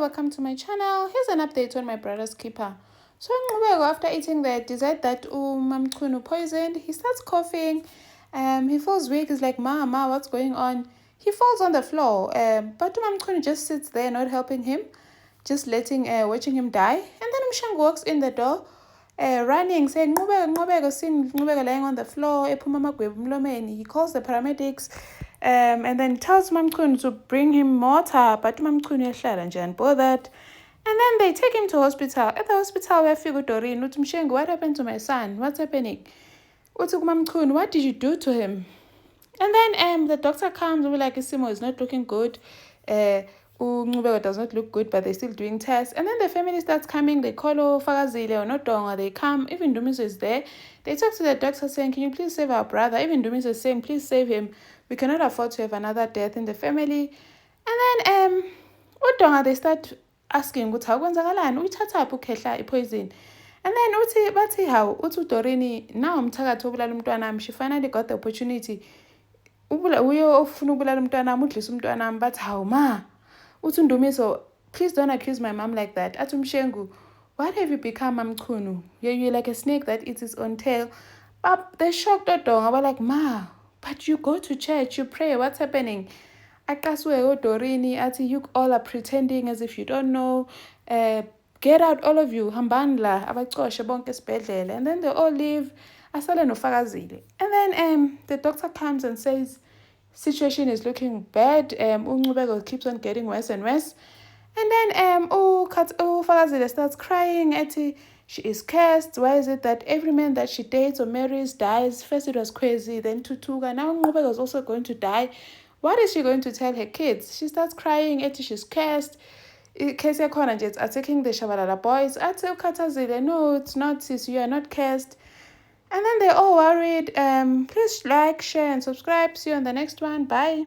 welcome to my channel. Here's an update on my brother's keeper. So after eating the dessert that Mamchunu poisoned, he starts coughing. He feels weak. He's like, Ma, what's going on? He falls on the floor. But Mamchunu just sits there, not helping him, just watching him die. And then Umshang walks in the door, running, saying, Ngubeka, lying on the floor. He calls the paramedics. And then tells Mamchunu to bring him water, but Mamchunu is bothered. And then they take him to hospital. At the hospital, we figure Doreen, what happened to my son? What's happening? What did you do to him? And then the doctor comes and we're like, Isimo is not looking good. Ngubeka does not look good, but they're still doing tests. And then the family starts coming. They call Fakazile or Notonga. They come. Even Dumiso is there. They talk to the doctor saying, can you please save our brother? Even Dumiso is saying, please save him. We cannot afford to have another death in the family. And then Utonga, they start asking, ukhetla poison. And then bathi how Dorini, now she finally got the opportunity. But how ma? Utundumiso, please don't accuse my mom like that. Atumshengu, what have you become, Mamchunu? You're like a snake that eats its own tail. But they shocked Odong. I was like, Ma, but you go to church, you pray, what's happening? Akaswe Dorini, ati you all are pretending as if you don't know. Get out, all of you. Hambandla, abachoshe bonke esibhedlela. And then they all leave. Asale noFakazile. And then the doctor comes and says, situation is looking bad. Ungubeko keeps on getting worse and worse. And then Fakazile starts crying. She is cursed. Why is it that every man that she dates or marries dies? First it was crazy, then Tutuga. Now Ngubeko is also going to die. What is she going to tell her kids? She starts crying. She's cursed. Case Yakhona just attacking the Shabalala boys. Ukhathazile, no, it's not, sis. You are not cursed. And then they're all worried. Please like, share, and subscribe. See you on the next one. Bye.